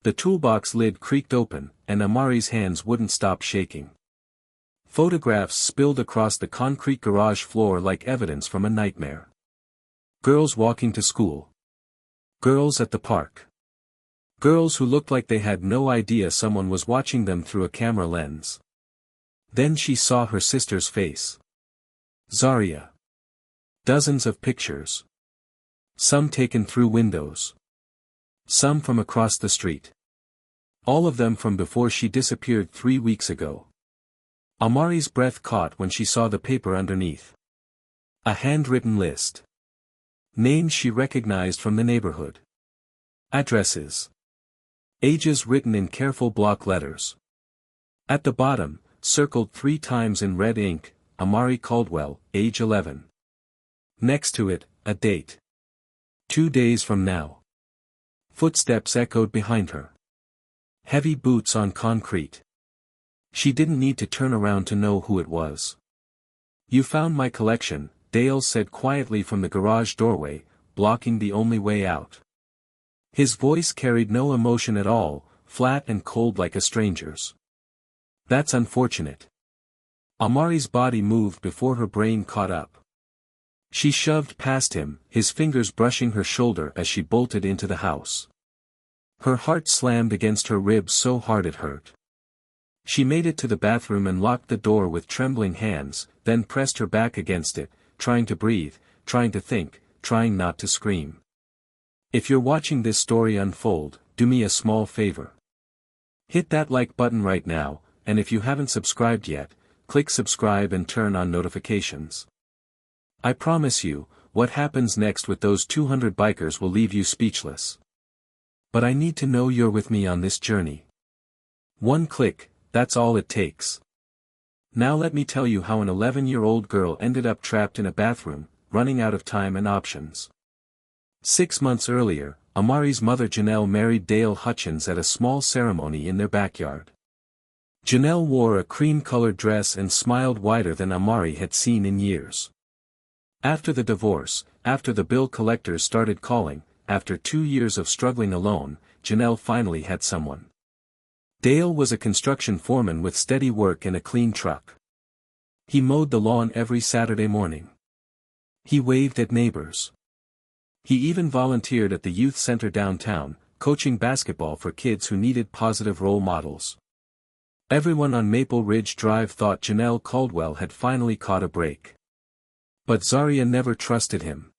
The toolbox lid creaked open, and Amari's hands wouldn't stop shaking. Photographs spilled across the concrete garage floor like evidence from a nightmare. Girls walking to school. Girls at the park. Girls who looked like they had no idea someone was watching them through a camera lens. Then she saw her sister's face. Zaria. Dozens of pictures. Some taken through windows. Some from across the street. All of them from before she disappeared 3 weeks ago. Amari's breath caught when she saw the paper underneath. A handwritten list. Names she recognized from the neighborhood. Addresses. Ages written in careful block letters. At the bottom, circled 3 times in red ink, Amari Caldwell, age 11. Next to it, a date. 2 days from now. Footsteps echoed behind her. Heavy boots on concrete. She didn't need to turn around to know who it was. You found my collection, Dale said quietly from the garage doorway, blocking the only way out. His voice carried no emotion at all, flat and cold like a stranger's. That's unfortunate. Amari's body moved before her brain caught up. She shoved past him, his fingers brushing her shoulder as she bolted into the house. Her heart slammed against her ribs so hard it hurt. She made it to the bathroom and locked the door with trembling hands, then pressed her back against it, trying to breathe, trying to think, trying not to scream. If you're watching this story unfold, do me a small favor. Hit that like button right now, and if you haven't subscribed yet, click subscribe and turn on notifications. I promise you, what happens next with those 200 bikers will leave you speechless. But I need to know you're with me on this journey. One click, that's all it takes. Now let me tell you how an 11-year-old girl ended up trapped in a bathroom, running out of time and options. 6 months earlier, Amari's mother Janelle married Dale Hutchins at a small ceremony in their backyard. Janelle wore a cream-colored dress and smiled wider than Amari had seen in years. After the divorce, after the bill collectors started calling, after 2 years of struggling alone, Janelle finally had someone. Dale was a construction foreman with steady work and a clean truck. He mowed the lawn every Saturday morning. He waved at neighbors. He even volunteered at the youth center downtown, coaching basketball for kids who needed positive role models. Everyone on Maple Ridge Drive thought Janelle Caldwell had finally caught a break. But Zaria never trusted him.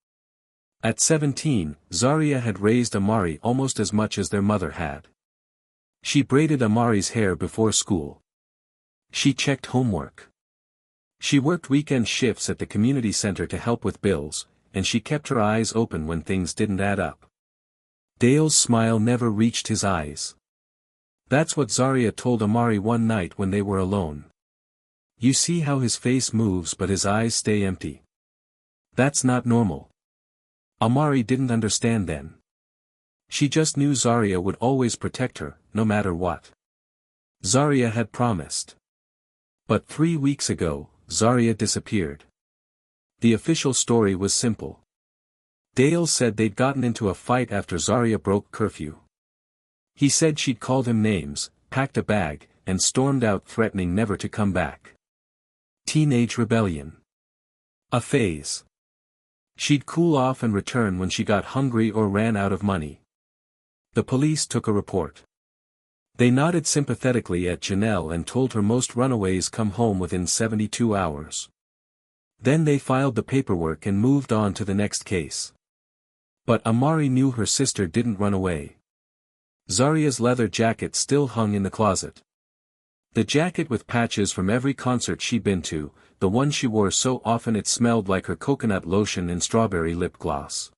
At 17, Zaria had raised Amari almost as much as their mother had. She braided Amari's hair before school. She checked homework. She worked weekend shifts at the community center to help with bills, and she kept her eyes open when things didn't add up. Dale's smile never reached his eyes. That's what Zaria told Amari one night when they were alone. You see how his face moves but his eyes stay empty. That's not normal. Amari didn't understand then. She just knew Zaria would always protect her, no matter what. Zaria had promised. But 3 weeks ago, Zaria disappeared. The official story was simple. Dale said they'd gotten into a fight after Zaria broke curfew. He said she'd called him names, packed a bag, and stormed out threatening never to come back. Teenage rebellion. A phase. She'd cool off and return when she got hungry or ran out of money. The police took a report. They nodded sympathetically at Janelle and told her most runaways come home within 72 hours. Then they filed the paperwork and moved on to the next case. But Amari knew her sister didn't run away. Zaria's leather jacket still hung in the closet. The jacket with patches from every concert she'd been to, the one she wore so often it smelled like her coconut lotion and strawberry lip gloss.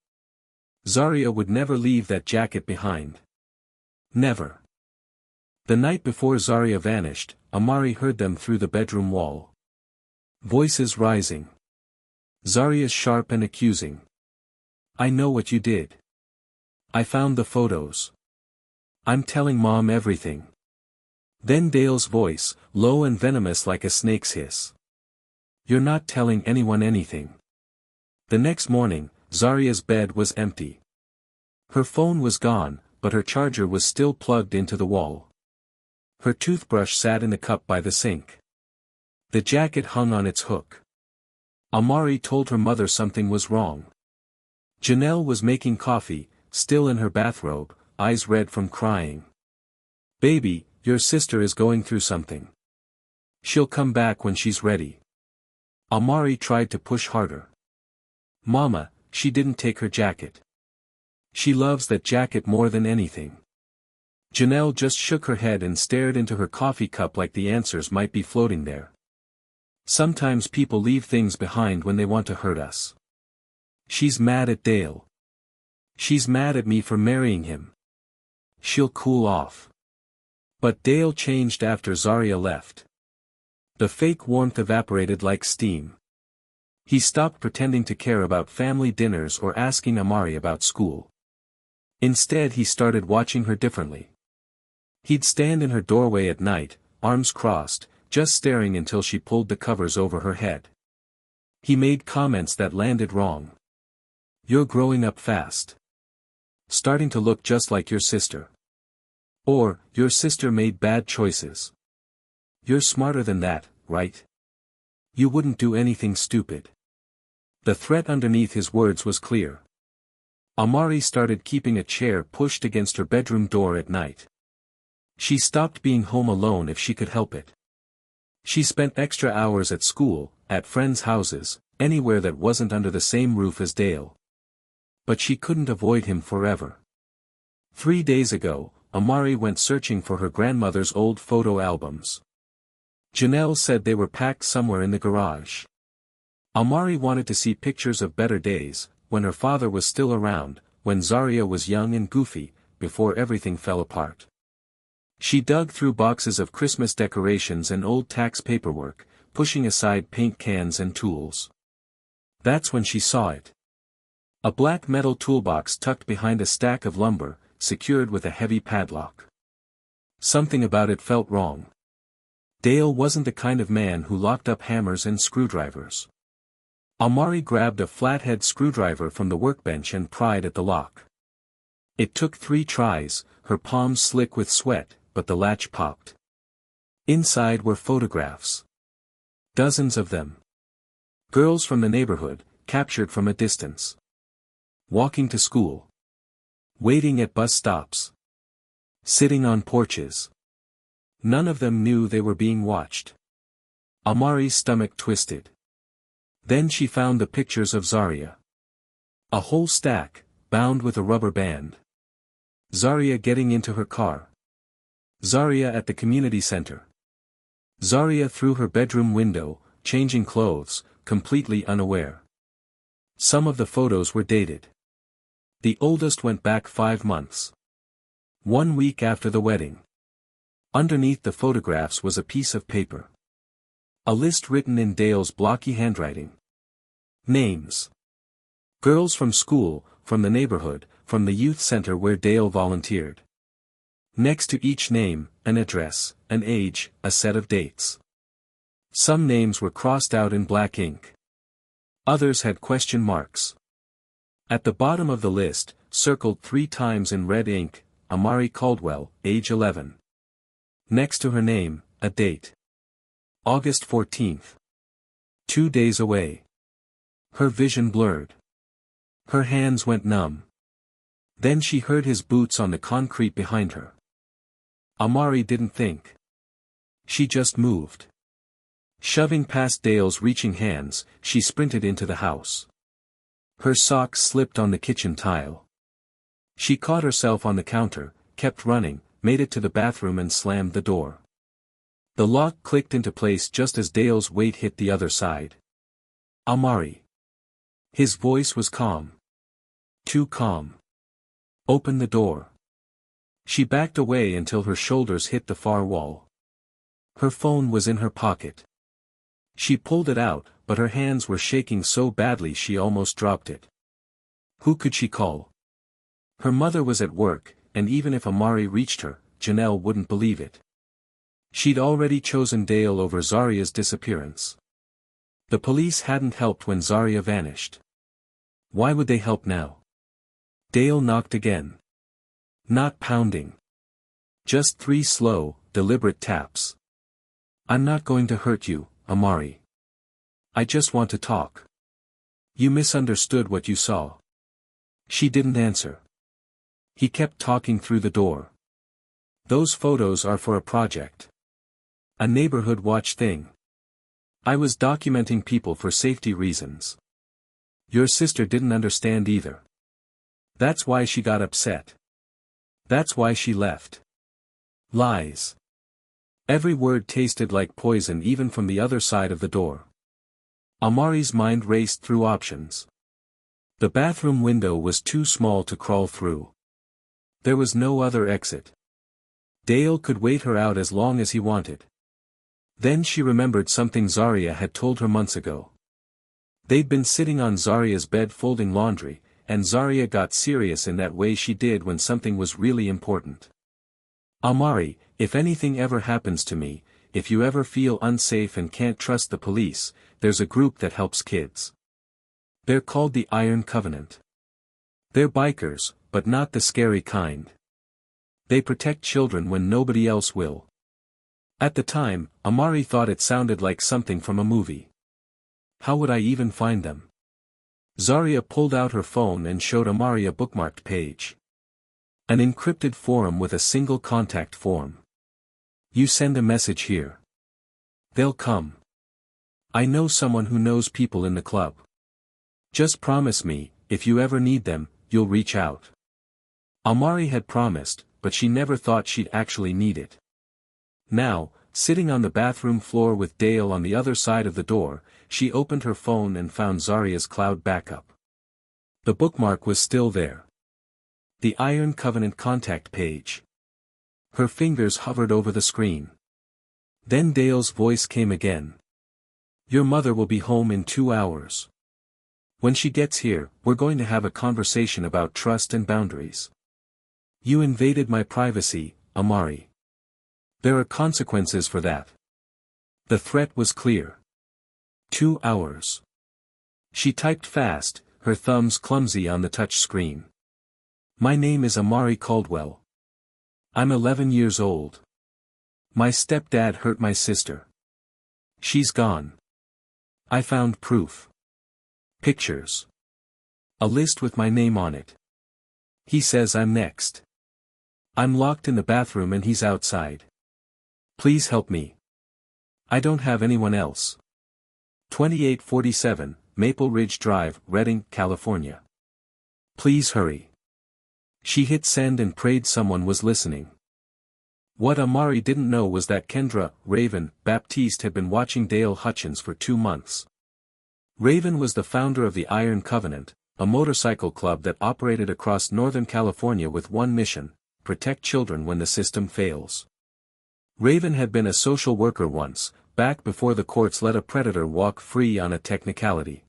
Zaria would never leave that jacket behind. Never. The night before Zaria vanished, Amari heard them through the bedroom wall. Voices rising. Zaria's sharp and accusing. I know what you did. I found the photos. I'm telling Mom everything. Then Dale's voice, low and venomous like a snake's hiss. You're not telling anyone anything. The next morning, Zaria's bed was empty. Her phone was gone, but her charger was still plugged into the wall. Her toothbrush sat in the cup by the sink. The jacket hung on its hook. Amari told her mother something was wrong. Janelle was making coffee, still in her bathrobe, eyes red from crying. "Baby, your sister is going through something. She'll come back when she's ready." Amari tried to push harder. "Mama, she didn't take her jacket. She loves that jacket more than anything." Janelle just shook her head and stared into her coffee cup like the answers might be floating there. "Sometimes people leave things behind when they want to hurt us. She's mad at Dale. She's mad at me for marrying him. She'll cool off." But Dale changed after Zaria left. The fake warmth evaporated like steam. He stopped pretending to care about family dinners or asking Amari about school. Instead he started watching her differently. He'd stand in her doorway at night, arms crossed, just staring until she pulled the covers over her head. He made comments that landed wrong. "You're growing up fast. Starting to look just like your sister." Or, "Your sister made bad choices. You're smarter than that, right? You wouldn't do anything stupid." The threat underneath his words was clear. Amari started keeping a chair pushed against her bedroom door at night. She stopped being home alone if she could help it. She spent extra hours at school, at friends' houses, anywhere that wasn't under the same roof as Dale. But she couldn't avoid him forever. 3 days ago, Amari went searching for her grandmother's old photo albums. Janelle said they were packed somewhere in the garage. Amari wanted to see pictures of better days, when her father was still around, when Zaria was young and goofy, before everything fell apart. She dug through boxes of Christmas decorations and old tax paperwork, pushing aside paint cans and tools. That's when she saw it. A black metal toolbox tucked behind a stack of lumber, secured with a heavy padlock. Something about it felt wrong. Dale wasn't the kind of man who locked up hammers and screwdrivers. Amari grabbed a flathead screwdriver from the workbench and pried at the lock. It took 3 tries, her palms slick with sweat, but the latch popped. Inside were photographs. Dozens of them. Girls from the neighborhood, captured from a distance. Walking to school. Waiting at bus stops. Sitting on porches. None of them knew they were being watched. Amari's stomach twisted. Then she found the pictures of Zaria. A whole stack, bound with a rubber band. Zaria getting into her car. Zaria at the community center. Zaria through her bedroom window, changing clothes, completely unaware. Some of the photos were dated. The oldest went back 5 months. 1 week after the wedding. Underneath the photographs was a piece of paper. A list written in Dale's blocky handwriting. Names. Girls from school, from the neighborhood, from the youth center where Dale volunteered. Next to each name, an address, an age, a set of dates. Some names were crossed out in black ink. Others had question marks. At the bottom of the list, circled 3 times in red ink, Amari Caldwell, age 11. Next to her name, a date. August 14th. 2 days away. Her vision blurred. Her hands went numb. Then she heard his boots on the concrete behind her. Amari didn't think. She just moved. Shoving past Dale's reaching hands, she sprinted into the house. Her socks slipped on the kitchen tile. She caught herself on the counter, kept running, made it to the bathroom and slammed the door. The lock clicked into place just as Dale's weight hit the other side. Amari. His voice was calm. Too calm. Open the door. She backed away until her shoulders hit the far wall. Her phone was in her pocket. She pulled it out, but her hands were shaking so badly she almost dropped it. Who could she call? Her mother was at work, and even if Amari reached her, Janelle wouldn't believe it. She'd already chosen Dale over Zaria's disappearance. The police hadn't helped when Zaria vanished. Why would they help now? Dale knocked again. Not pounding. Just 3 slow, deliberate taps. I'm not going to hurt you, Amari. I just want to talk. You misunderstood what you saw. She didn't answer. He kept talking through the door. Those photos are for a project. A neighborhood watch thing. I was documenting people for safety reasons. Your sister didn't understand either. That's why she got upset. That's why she left. Lies. Every word tasted like poison even from the other side of the door. Amari's mind raced through options. The bathroom window was too small to crawl through. There was no other exit. Dale could wait her out as long as he wanted. Then she remembered something Zaria had told her months ago. They'd been sitting on Zaria's bed folding laundry, and Zaria got serious in that way she did when something was really important. Amari, if anything ever happens to me, if you ever feel unsafe and can't trust the police, there's a group that helps kids. They're called the Iron Covenant. They're bikers, but not the scary kind. They protect children when nobody else will. At the time, Amari thought it sounded like something from a movie. How would I even find them? Zaria pulled out her phone and showed Amari a bookmarked page. An encrypted forum with a single contact form. You send a message here. They'll come. I know someone who knows people in the club. Just promise me, if you ever need them, you'll reach out. Amari had promised, but she never thought she'd actually need it. Now, sitting on the bathroom floor with Dale on the other side of the door, she opened her phone and found Zaria's cloud backup. The bookmark was still there. The Iron Covenant contact page. Her fingers hovered over the screen. Then Dale's voice came again. Your mother will be home in 2 hours. When she gets here, we're going to have a conversation about trust and boundaries. You invaded my privacy, Amari. There are consequences for that. The threat was clear. 2 hours. She typed fast, her thumbs clumsy on the touch screen. My name is Amari Caldwell. I'm 11 years old. My stepdad hurt my sister. She's gone. I found proof. Pictures. A list with my name on it. He says I'm next. I'm locked in the bathroom and he's outside. Please help me. I don't have anyone else. 2847, Maple Ridge Drive, Redding, California. Please hurry. She hit send and prayed someone was listening. What Amari didn't know was that Kendra, Raven, Baptiste had been watching Dale Hutchins for 2 months. Raven was the founder of the Iron Covenant, a motorcycle club that operated across Northern California with one mission: protect children when the system fails. Raven had been a social worker once, back before the courts let a predator walk free on a technicality.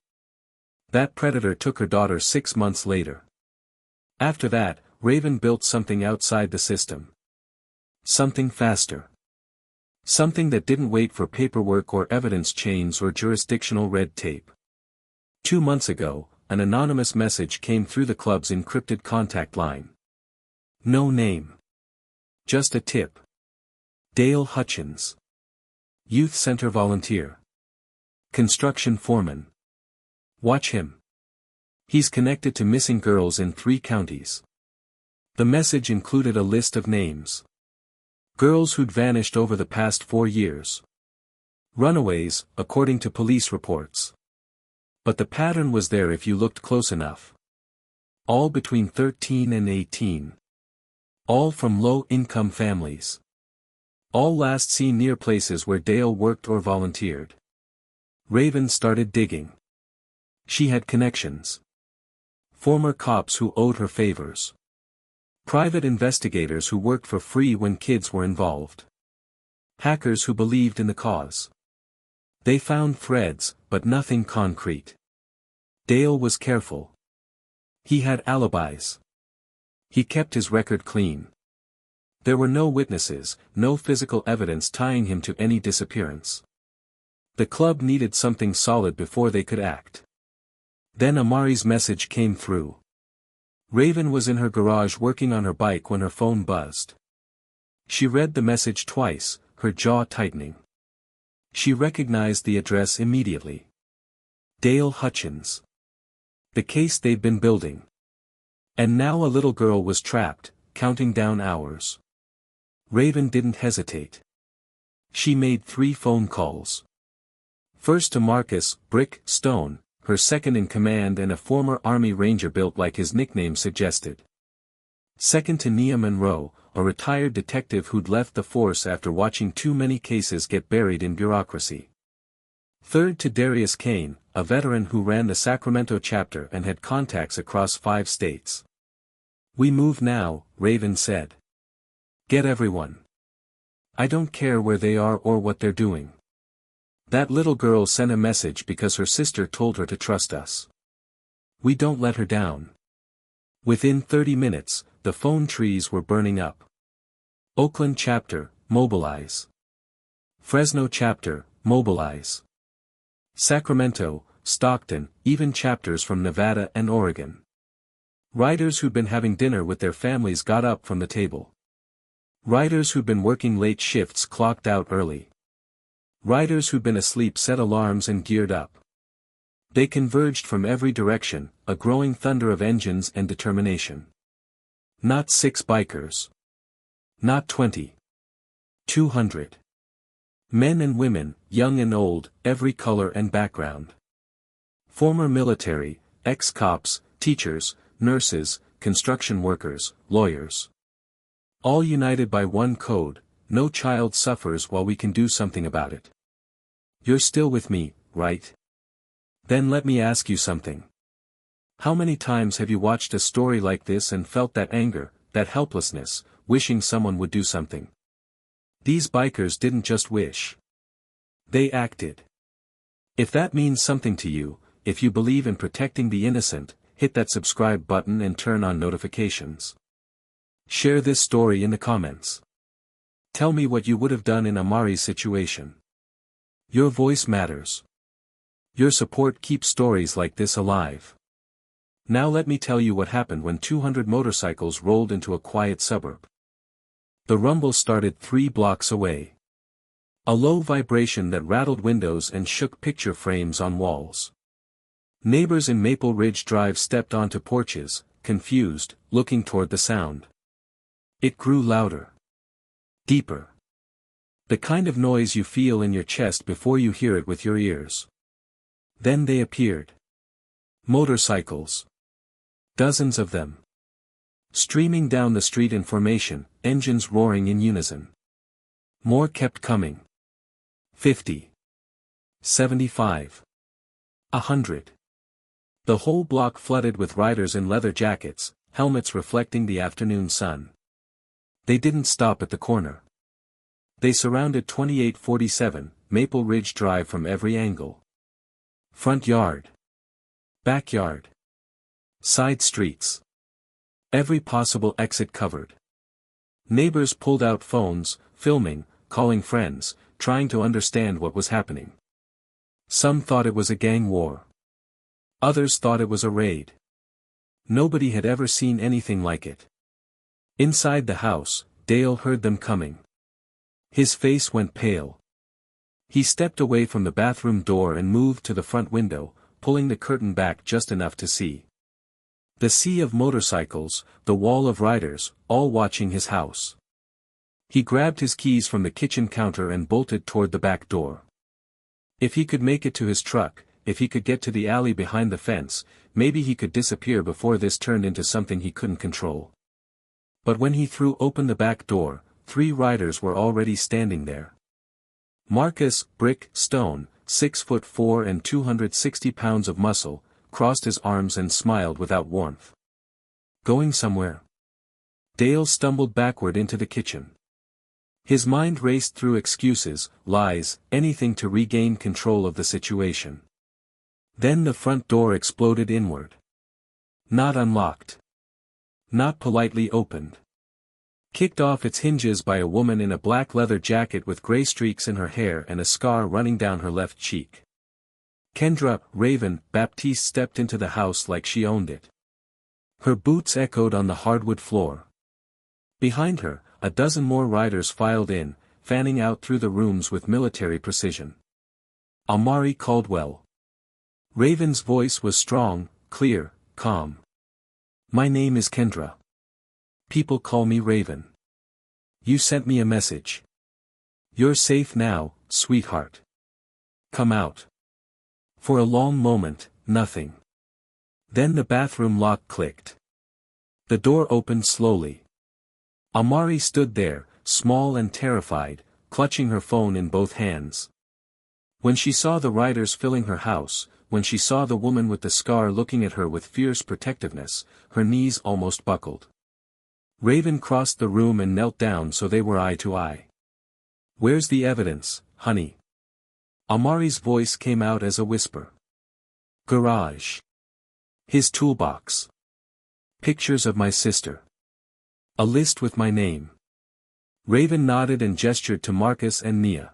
That predator took her daughter 6 months later. After that, Raven built something outside the system. Something faster. Something that didn't wait for paperwork or evidence chains or jurisdictional red tape. 2 months ago, an anonymous message came through the club's encrypted contact line. No name. Just a tip. Dale Hutchins. Youth Center volunteer. Construction foreman. Watch him. He's connected to missing girls in 3 counties. The message included a list of names. Girls who'd vanished over the past 4 years. Runaways, according to police reports. But the pattern was there if you looked close enough. All between 13 and 18. All from low-income families. All last seen near places where Dale worked or volunteered. Raven started digging. She had connections. Former cops who owed her favors. Private investigators who worked for free when kids were involved. Hackers who believed in the cause. They found threads, but nothing concrete. Dale was careful. He had alibis. He kept his record clean. There were no witnesses, no physical evidence tying him to any disappearance. The club needed something solid before they could act. Then Amari's message came through. Raven was in her garage working on her bike when her phone buzzed. She read the message twice, her jaw tightening. She recognized the address immediately. Dale Hutchins. The case they'd been building. And now a little girl was trapped, counting down hours. Raven didn't hesitate. She made 3 phone calls. First to Marcus Brick Stone, her second-in-command and a former Army Ranger built like his nickname suggested. Second to Nia Monroe, a retired detective who'd left the force after watching too many cases get buried in bureaucracy. Third to Darius Kane, a veteran who ran the Sacramento chapter and had contacts across 5 states. "We move now," Raven said. "Get everyone. I don't care where they are or what they're doing. That little girl sent a message because her sister told her to trust us. We don't let her down." Within 30 minutes, the phone trees were burning up. Oakland chapter, mobilize. Fresno chapter, mobilize. Sacramento, Stockton, even chapters from Nevada and Oregon. Writers who'd been having dinner with their families got up from the table. Writers who'd been working late shifts clocked out early. Writers who'd been asleep set alarms and geared up. They converged from every direction, a growing thunder of engines and determination. Not 6 bikers. Not 20. 200. Men and women, young and old, every color and background. Former military, ex-cops, teachers, nurses, construction workers, lawyers. All united by one code: no child suffers while we can do something about it. You're still with me, right? Then let me ask you something. How many times have you watched a story like this and felt that anger, that helplessness, wishing someone would do something? These bikers didn't just wish. They acted. If that means something to you, if you believe in protecting the innocent, hit that subscribe button and turn on notifications. Share this story in the comments. Tell me what you would have done in Amari's situation. Your voice matters. Your support keeps stories like this alive. Now let me tell you what happened when 200 motorcycles rolled into a quiet suburb. The rumble started 3 blocks away. A low vibration that rattled windows and shook picture frames on walls. Neighbors in Maple Ridge Drive stepped onto porches, confused, looking toward the sound. It grew louder. Deeper. The kind of noise you feel in your chest before you hear it with your ears. Then they appeared. Motorcycles. Dozens of them. Streaming down the street in formation, engines roaring in unison. More kept coming. 50. 75. 100. The whole block flooded with riders in leather jackets, helmets reflecting the afternoon sun. They didn't stop at the corner. They surrounded 2847, Maple Ridge Drive from every angle. Front yard. Backyard. Side streets. Every possible exit covered. Neighbors pulled out phones, filming, calling friends, trying to understand what was happening. Some thought it was a gang war. Others thought it was a raid. Nobody had ever seen anything like it. Inside the house, Dale heard them coming. His face went pale. He stepped away from the bathroom door and moved to the front window, pulling the curtain back just enough to see. The sea of motorcycles, the wall of riders, all watching his house. He grabbed his keys from the kitchen counter and bolted toward the back door. If he could make it to his truck, if he could get to the alley behind the fence, maybe he could disappear before this turned into something he couldn't control. But when he threw open the back door, 3 riders were already standing there. Marcus Brick Stone, 6'4" and 260 pounds of muscle, crossed his arms and smiled without warmth. Going somewhere? Dale stumbled backward into the kitchen. His mind raced through excuses, lies, anything to regain control of the situation. Then the front door exploded inward. Not unlocked. Not politely opened. Kicked off its hinges by a woman in a black leather jacket with gray streaks in her hair and a scar running down her left cheek. Kendra Raven Baptiste stepped into the house like she owned it. Her boots echoed on the hardwood floor. Behind her, a dozen more riders filed in, fanning out through the rooms with military precision. Amari Caldwell. Raven's voice was strong, clear, calm. My name is Kendra. People call me Raven. You sent me a message. You're safe now, sweetheart. Come out. For a long moment, nothing. Then the bathroom lock clicked. The door opened slowly. Amari stood there, small and terrified, clutching her phone in both hands. When she saw the riders filling her house, when she saw the woman with the scar looking at her with fierce protectiveness, her knees almost buckled. Raven crossed the room and knelt down so they were eye to eye. Where's the evidence, honey? Amari's voice came out as a whisper. Garage. His toolbox. Pictures of my sister. A list with my name. Raven nodded and gestured to Marcus and Nia.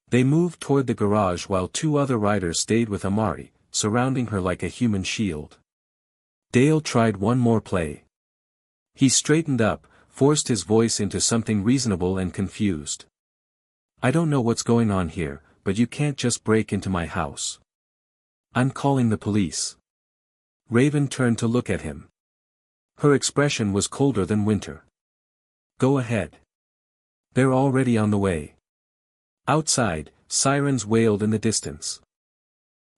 They moved toward the garage while two other riders stayed with Amari, surrounding her like a human shield. Dale tried one more play. He straightened up, forced his voice into something reasonable and confused. I don't know what's going on here, but you can't just break into my house. I'm calling the police. Raven turned to look at him. Her expression was colder than winter. Go ahead. They're already on the way. Outside, sirens wailed in the distance.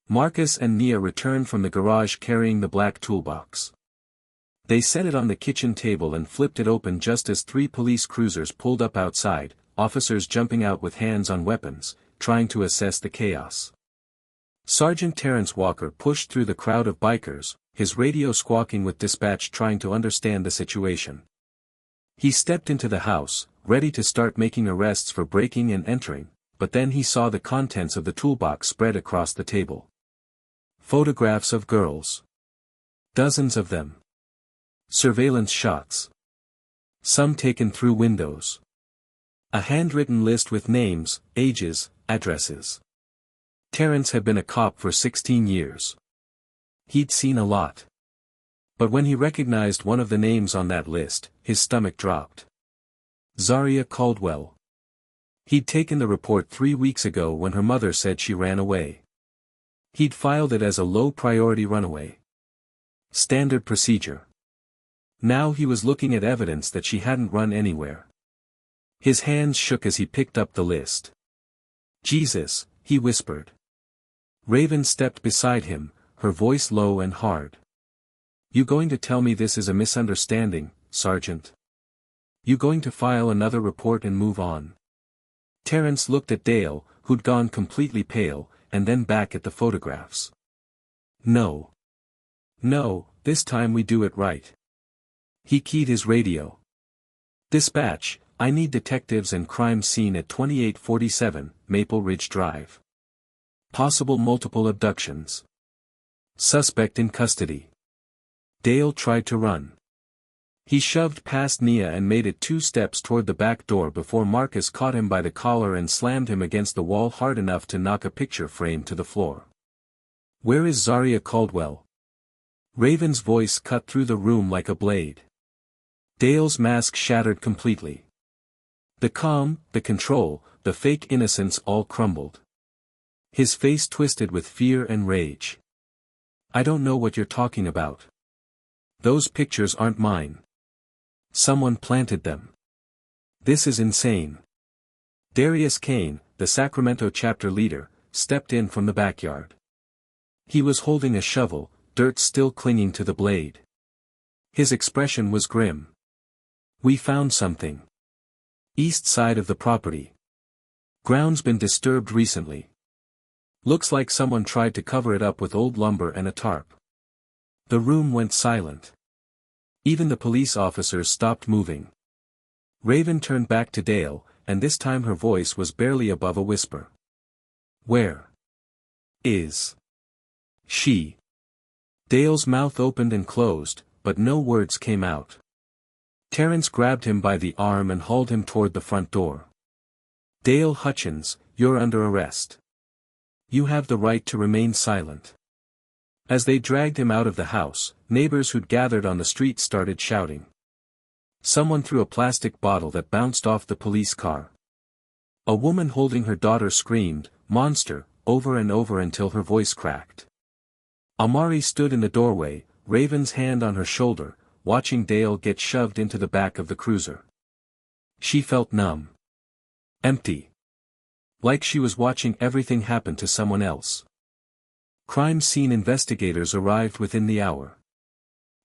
Marcus and Nia returned from the garage carrying the black toolbox. They set it on the kitchen table and flipped it open just as 3 police cruisers pulled up outside, officers jumping out with hands on weapons, trying to assess the chaos. Sergeant Terrence Walker pushed through the crowd of bikers, his radio squawking with dispatch trying to understand the situation. He stepped into the house, ready to start making arrests for breaking and entering, but then he saw the contents of the toolbox spread across the table. Photographs of girls. Dozens of them. Surveillance shots. Some taken through windows. A handwritten list with names, ages, addresses. Terrence had been a cop for 16 years. He'd seen a lot. But when he recognized one of the names on that list, his stomach dropped. Zaria Caldwell. He'd taken the report 3 weeks ago when her mother said she ran away. He'd filed it as a low-priority runaway. Standard procedure. Now he was looking at evidence that she hadn't run anywhere. His hands shook as he picked up the list. Jesus, he whispered. Raven stepped beside him, her voice low and hard. You going to tell me this is a misunderstanding, Sergeant? You going to file another report and move on? Terrence looked at Dale, who'd gone completely pale, and then back at the photographs. No. No, this time we do it right. He keyed his radio. Dispatch, I need detectives and crime scene at 2847, Maple Ridge Drive. Possible multiple abductions. Suspect in custody. Dale tried to run. He shoved past Nia and made it 2 steps toward the back door before Marcus caught him by the collar and slammed him against the wall hard enough to knock a picture frame to the floor. Where is Zaria Caldwell? Raven's voice cut through the room like a blade. Dale's mask shattered completely. The calm, the control, the fake innocence all crumbled. His face twisted with fear and rage. I don't know what you're talking about. Those pictures aren't mine. Someone planted them. This is insane. Darius Kane, the Sacramento chapter leader, stepped in from the backyard. He was holding a shovel, dirt still clinging to the blade. His expression was grim. We found something. East side of the property. Ground's been disturbed recently. Looks like someone tried to cover it up with old lumber and a tarp. The room went silent. Even the police officers stopped moving. Raven turned back to Dale, and this time her voice was barely above a whisper. Where is she? Dale's mouth opened and closed, but no words came out. Terrence grabbed him by the arm and hauled him toward the front door. Dale Hutchins, you're under arrest. You have the right to remain silent. As they dragged him out of the house, neighbors who'd gathered on the street started shouting. Someone threw a plastic bottle that bounced off the police car. A woman holding her daughter screamed, "Monster," over and over until her voice cracked. Amari stood in the doorway, Raven's hand on her shoulder, watching Dale get shoved into the back of the cruiser. She felt numb. Empty. Like she was watching everything happen to someone else. Crime scene investigators arrived within the hour.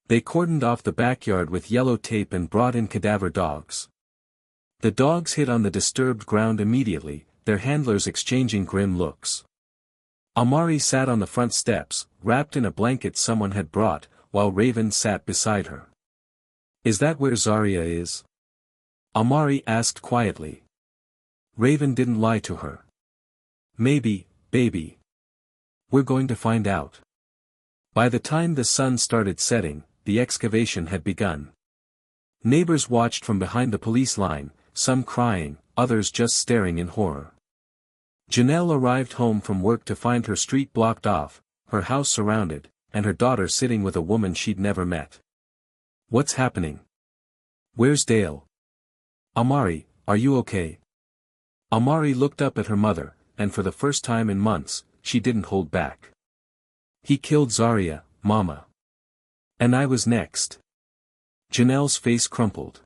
They cordoned off the backyard with yellow tape and brought in cadaver dogs. The dogs hid on the disturbed ground immediately, their handlers exchanging grim looks. Amari sat on the front steps, wrapped in a blanket someone had brought, while Raven sat beside her. "Is that where Zaria is?" Amari asked quietly. Raven didn't lie to her. "Maybe, baby. We're going to find out." By the time the sun started setting, the excavation had begun. Neighbors watched from behind the police line, some crying, others just staring in horror. Janelle arrived home from work to find her street blocked off, her house surrounded, and her daughter sitting with a woman she'd never met. "What's happening? Where's Dale? Amari, are you okay?" Amari looked up at her mother, and for the first time in months, she didn't hold back. "He killed Zaria, Mama. And I was next." Janelle's face crumpled.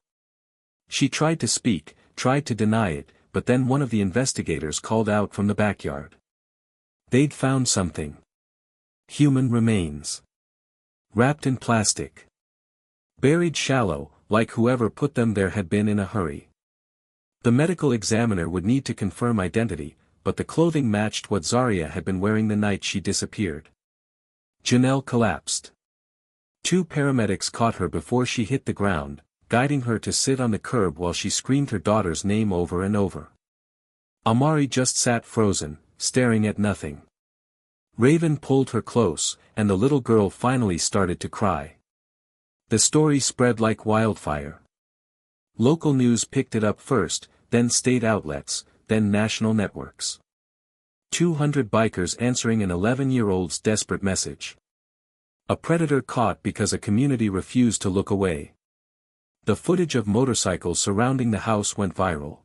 She tried to speak, tried to deny it, but then one of the investigators called out from the backyard. They'd found something. Human remains. Wrapped in plastic. Buried shallow, like whoever put them there had been in a hurry. The medical examiner would need to confirm identity, but the clothing matched what Zaria had been wearing the night she disappeared. Janelle collapsed. Two paramedics caught her before she hit the ground, guiding her to sit on the curb while she screamed her daughter's name over and over. Amari just sat frozen, staring at nothing. Raven pulled her close, and the little girl finally started to cry. The story spread like wildfire. Local news picked it up first, then state outlets, then national networks. 200 bikers answering an 11-year-old's desperate message. A predator caught because a community refused to look away. The footage of motorcycles surrounding the house went viral.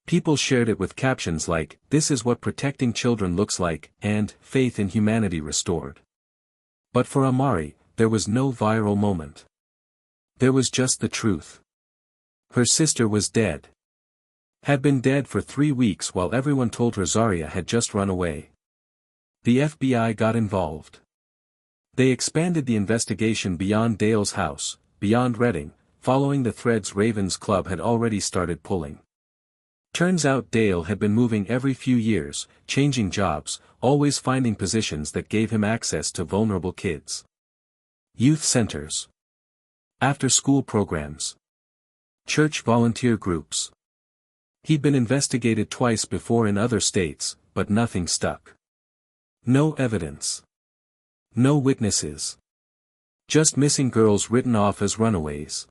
People shared it with captions like, "This is what protecting children looks like," and "Faith in humanity restored." But for Amari, there was no viral moment. There was just the truth. Her sister was dead. Had been dead for 3 weeks while everyone told her Zaria had just run away. The FBI got involved. They expanded the investigation beyond Dale's house, beyond Redding, following the threads Raven's club had already started pulling. Turns out Dale had been moving every few years, changing jobs, always finding positions that gave him access to vulnerable kids. Youth centers. After-school programs. Church volunteer groups. He'd been investigated twice before in other states, but nothing stuck. No evidence. No witnesses. Just missing girls written off as runaways.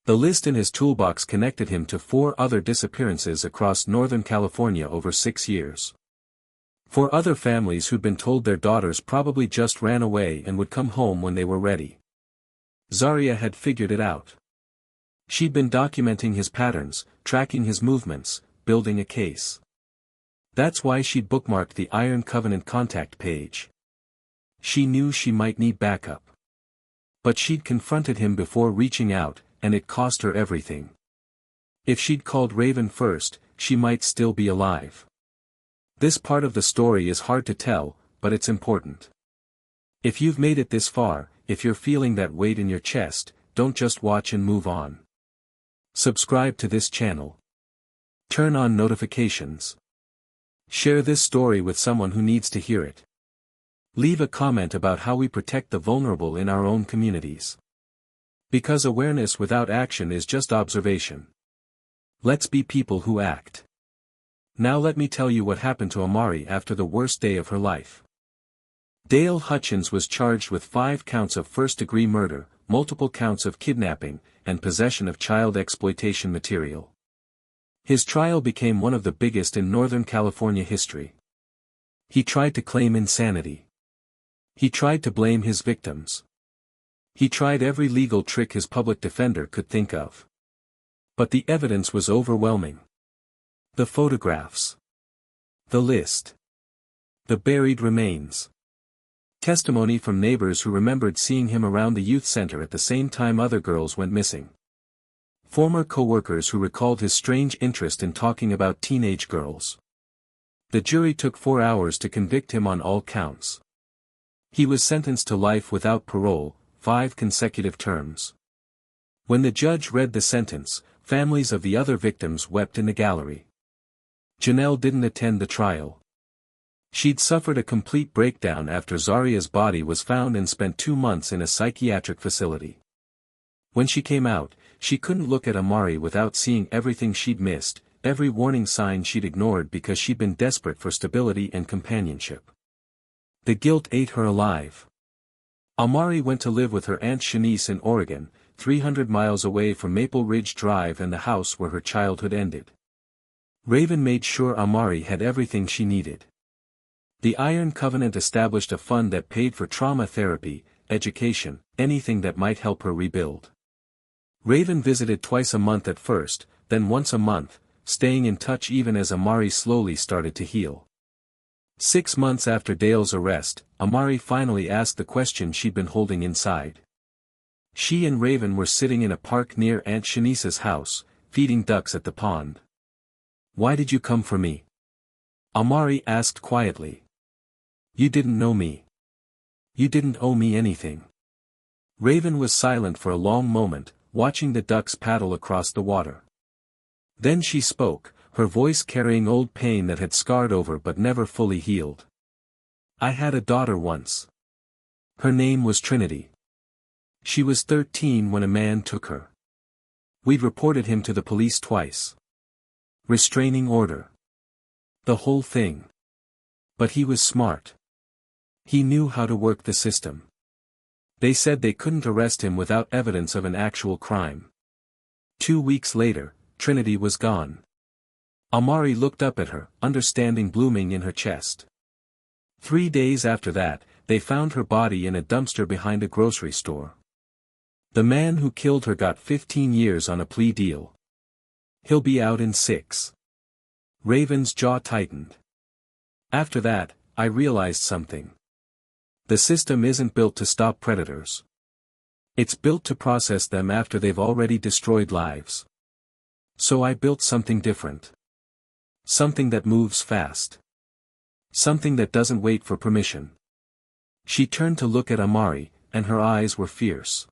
The list in his toolbox connected him to 4 other disappearances across Northern California over 6 years. 4 other families who'd been told their daughters probably just ran away and would come home when they were ready. Zaria had figured it out. She'd been documenting his patterns, tracking his movements, building a case. That's why she'd bookmarked the Iron Covenant contact page. She knew she might need backup. But she'd confronted him before reaching out, and it cost her everything. If she'd called Raven first, she might still be alive. This part of the story is hard to tell, but it's important. If you've made it this far, if you're feeling that weight in your chest, don't just watch and move on. Subscribe to this channel. Turn on notifications. Share this story with someone who needs to hear it. Leave a comment about how we protect the vulnerable in our own communities. Because awareness without action is just observation. Let's be people who act. Now let me tell you what happened to Amari after the worst day of her life. Dale Hutchins was charged with 5 counts of first-degree murder, multiple counts of kidnapping, and possession of child exploitation material. His trial became one of the biggest in Northern California history. He tried to claim insanity. He tried to blame his victims. He tried every legal trick his public defender could think of. But the evidence was overwhelming. The photographs. The list. The buried remains. Testimony from neighbors who remembered seeing him around the youth center at the same time other girls went missing. Former co-workers who recalled his strange interest in talking about teenage girls. The jury took 4 hours to convict him on all counts. He was sentenced to life without parole, 5 consecutive terms. When the judge read the sentence, families of the other victims wept in the gallery. Janelle didn't attend the trial. She'd suffered a complete breakdown after Zaria's body was found and spent 2 months in a psychiatric facility. When she came out, she couldn't look at Amari without seeing everything she'd missed, every warning sign she'd ignored because she'd been desperate for stability and companionship. The guilt ate her alive. Amari went to live with her Aunt Shanice in Oregon, 300 miles away from Maple Ridge Drive and the house where her childhood ended. Raven made sure Amari had everything she needed. The Iron Covenant established a fund that paid for trauma therapy, education, anything that might help her rebuild. Raven visited twice a month at first, then once a month, staying in touch even as Amari slowly started to heal. 6 months after Dale's arrest, Amari finally asked the question she'd been holding inside. She and Raven were sitting in a park near Aunt Shanice's house, feeding ducks at the pond. "Why did you come for me?" Amari asked quietly. "You didn't know me. You didn't owe me anything." Raven was silent for a long moment, watching the ducks paddle across the water. Then she spoke, her voice carrying old pain that had scarred over but never fully healed. "I had a daughter once. Her name was Trinity. She was 13 when a man took her. We'd reported him to the police twice. Restraining order. The whole thing. But he was smart. He knew how to work the system. They said they couldn't arrest him without evidence of an actual crime. 2 weeks later, Trinity was gone." Amari looked up at her, understanding blooming in her chest. 3 days after that, they found her body in a dumpster behind a grocery store. The man who killed her got 15 years on a plea deal. He'll be out in 6. Raven's jaw tightened. "After that, I realized something. The system isn't built to stop predators. It's built to process them after they've already destroyed lives. So I built something different. Something that moves fast. Something that doesn't wait for permission." She turned to look at Amari, and her eyes were fierce.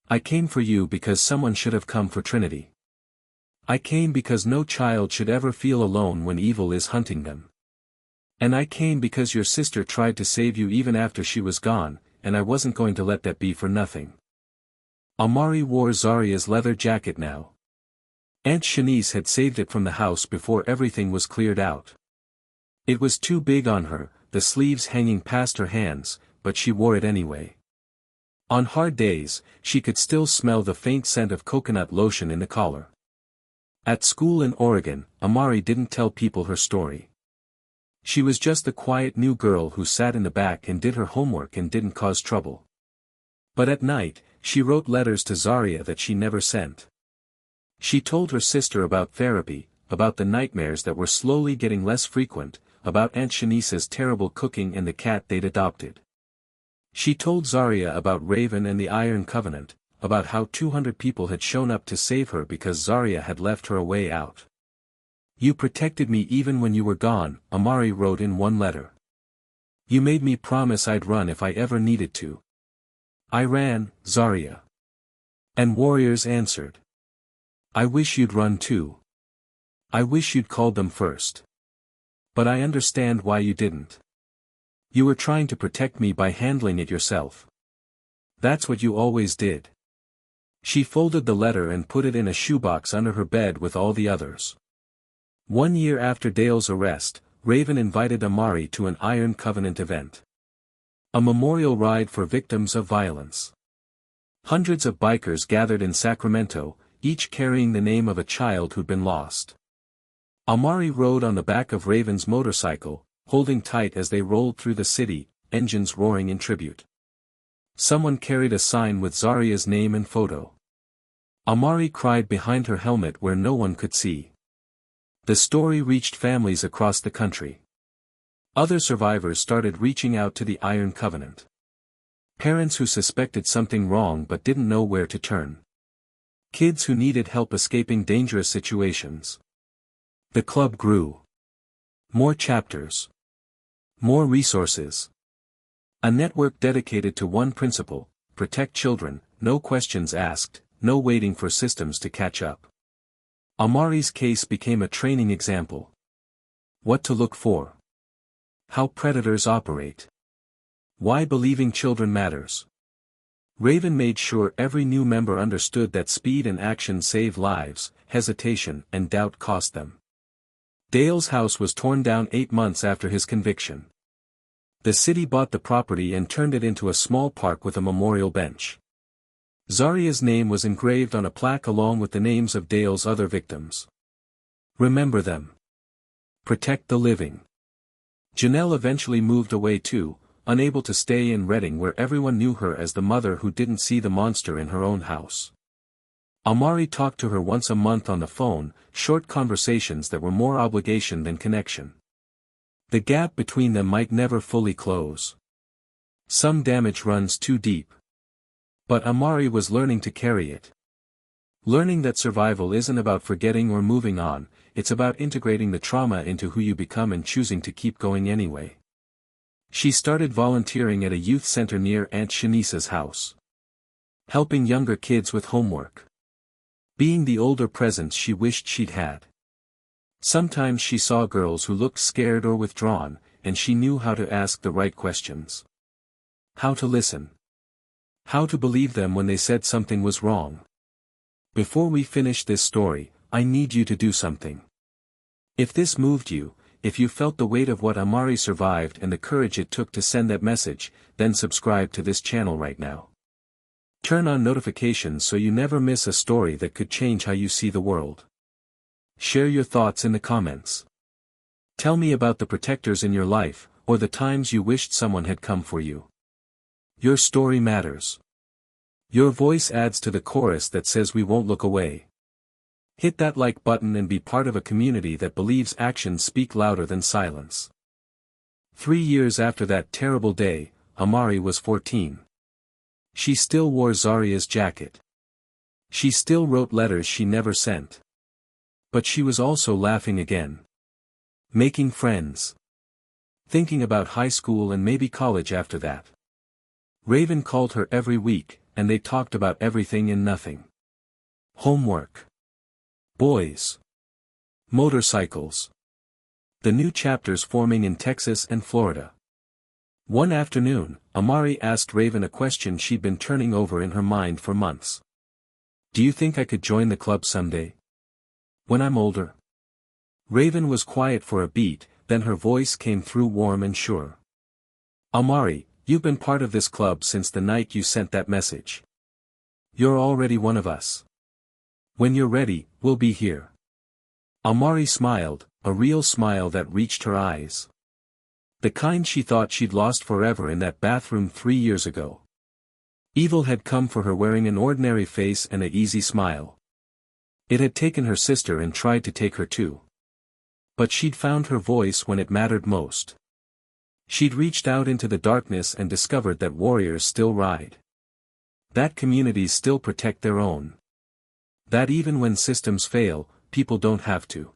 "I came for you because someone should have come for Trinity. I came because no child should ever feel alone when evil is hunting them. And I came because your sister tried to save you even after she was gone, and I wasn't going to let that be for nothing." Amari wore Zaria's leather jacket now. Aunt Shanice had saved it from the house before everything was cleared out. It was too big on her, the sleeves hanging past her hands, but she wore it anyway. On hard days, she could still smell the faint scent of coconut lotion in the collar. At school in Oregon, Amari didn't tell people her story. She was just the quiet new girl who sat in the back and did her homework and didn't cause trouble. But at night, she wrote letters to Zaria that she never sent. She told her sister about therapy, about the nightmares that were slowly getting less frequent, about Aunt Shanice's terrible cooking and the cat they'd adopted. She told Zaria about Raven and the Iron Covenant, about how 200 people had shown up to save her because Zaria had left her a way out. "You protected me even when you were gone," Amari wrote in one letter. "You made me promise I'd run if I ever needed to. I ran, Zaria." And warriors answered. "I wish you'd run too. I wish you'd called them first. But I understand why you didn't. You were trying to protect me by handling it yourself. That's what you always did." She folded the letter and put it in a shoebox under her bed with all the others. 1 year after Dale's arrest, Raven invited Amari to an Iron Covenant event. A memorial ride for victims of violence. Hundreds of bikers gathered in Sacramento, each carrying the name of a child who'd been lost. Amari rode on the back of Raven's motorcycle, holding tight as they rolled through the city, engines roaring in tribute. Someone carried a sign with Zaria's name and photo. Amari cried behind her helmet where no one could see. The story reached families across the country. Other survivors started reaching out to the Iron Covenant. Parents who suspected something wrong but didn't know where to turn. Kids who needed help escaping dangerous situations. The club grew. More chapters. More resources. A network dedicated to one principle: protect children, no questions asked, no waiting for systems to catch up. Amari's case became a training example. What to look for. How predators operate. Why believing children matters. Raven made sure every new member understood that speed and action save lives, hesitation and doubt cost them. Dale's house was torn down 8 months after his conviction. The city bought the property and turned it into a small park with a memorial bench. Zaria's name was engraved on a plaque along with the names of Dale's other victims. Remember them. Protect the living. Janelle eventually moved away too, unable to stay in Reading where everyone knew her as the mother who didn't see the monster in her own house. Amari talked to her once a month on the phone, short conversations that were more obligation than connection. The gap between them might never fully close. Some damage runs too deep. But Amari was learning to carry it. Learning that survival isn't about forgetting or moving on, it's about integrating the trauma into who you become and choosing to keep going anyway. She started volunteering at a youth center near Aunt Shanice's house. Helping younger kids with homework. Being the older presence she wished she'd had. Sometimes she saw girls who looked scared or withdrawn, and she knew how to ask the right questions. How to listen. How to believe them when they said something was wrong. Before we finish this story, I need you to do something. If this moved you, if you felt the weight of what Amari survived and the courage it took to send that message, then subscribe to this channel right now. Turn on notifications so you never miss a story that could change how you see the world. Share your thoughts in the comments. Tell me about the protectors in your life, or the times you wished someone had come for you. Your story matters. Your voice adds to the chorus that says we won't look away. Hit that like button and be part of a community that believes actions speak louder than silence. 3 years after that terrible day, Amari was 14. She still wore Zaria's jacket. She still wrote letters she never sent. But she was also laughing again. Making friends. Thinking about high school and maybe college after that. Raven called her every week, and they talked about everything and nothing. Homework. Boys. Motorcycles. The new chapters forming in Texas and Florida. One afternoon, Amari asked Raven a question she'd been turning over in her mind for months. Do you think I could join the club someday? When I'm older? Raven was quiet for a beat, then her voice came through warm and sure. Amari, you've been part of this club since the night you sent that message. You're already one of us. When you're ready, we'll be here. Amari smiled, a real smile that reached her eyes. The kind she thought she'd lost forever in that bathroom 3 years ago. Evil had come for her wearing an ordinary face and an easy smile. It had taken her sister and tried to take her too. But she'd found her voice when it mattered most. She'd reached out into the darkness and discovered that warriors still ride. That communities still protect their own. That even when systems fail, people don't have to.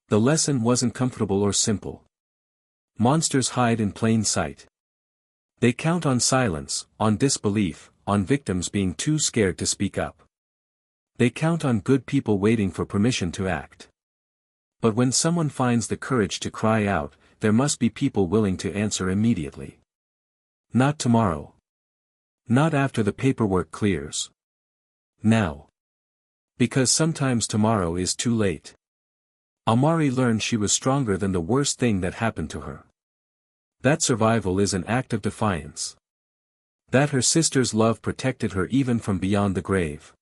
The lesson wasn't comfortable or simple. Monsters hide in plain sight. They count on silence, on disbelief, on victims being too scared to speak up. They count on good people waiting for permission to act. But when someone finds the courage to cry out, there must be people willing to answer immediately. Not tomorrow. Not after the paperwork clears. Now. Because sometimes tomorrow is too late. Amari learned she was stronger than the worst thing that happened to her. That survival is an act of defiance. That her sister's love protected her even from beyond the grave.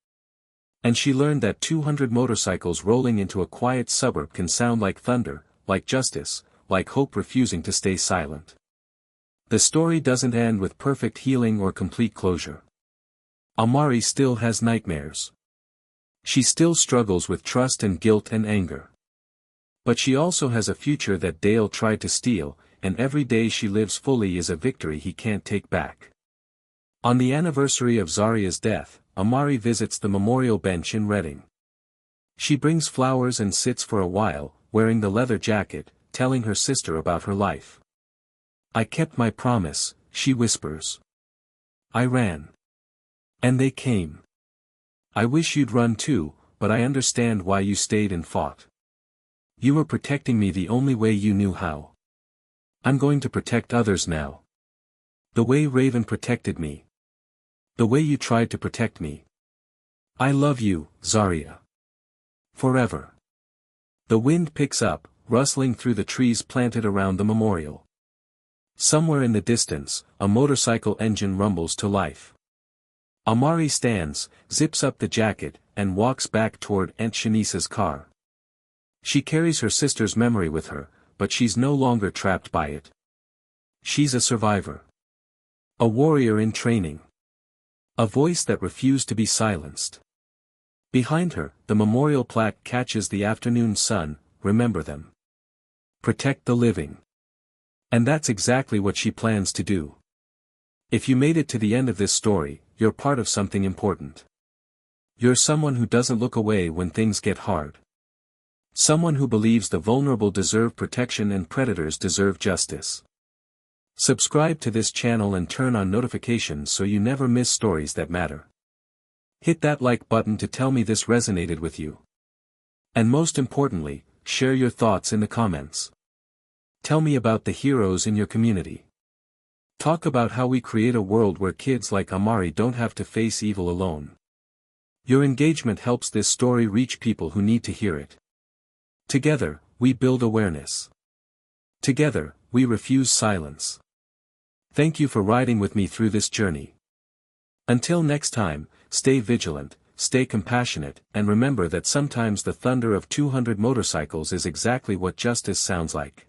And she learned that 200 motorcycles rolling into a quiet suburb can sound like thunder, like justice, like hope refusing to stay silent. The story doesn't end with perfect healing or complete closure. Amari still has nightmares. She still struggles with trust and guilt and anger. But she also has a future that Dale tried to steal, and every day she lives fully is a victory he can't take back. On the anniversary of Zaria's death, Amari visits the memorial bench in Reading. She brings flowers and sits for a while, wearing the leather jacket, telling her sister about her life. "I kept my promise," she whispers. "I ran. And they came. I wish you'd run too, but I understand why you stayed and fought. You were protecting me the only way you knew how. I'm going to protect others now. The way Raven protected me. The way you tried to protect me. I love you, Zaria. Forever." The wind picks up, rustling through the trees planted around the memorial. Somewhere in the distance, a motorcycle engine rumbles to life. Amari stands, zips up the jacket, and walks back toward Aunt Shanice's car. She carries her sister's memory with her, but she's no longer trapped by it. She's a survivor. A warrior in training. A voice that refused to be silenced. Behind her, the memorial plaque catches the afternoon sun, "Remember them. Protect the living." And that's exactly what she plans to do. If you made it to the end of this story, you're part of something important. You're someone who doesn't look away when things get hard. Someone who believes the vulnerable deserve protection and predators deserve justice. Subscribe to this channel and turn on notifications so you never miss stories that matter. Hit that like button to tell me this resonated with you. And most importantly, share your thoughts in the comments. Tell me about the heroes in your community. Talk about how we create a world where kids like Amari don't have to face evil alone. Your engagement helps this story reach people who need to hear it. Together, we build awareness. Together, we refuse silence. Thank you for riding with me through this journey. Until next time, stay vigilant, stay compassionate, and remember that sometimes the thunder of 200 motorcycles is exactly what justice sounds like.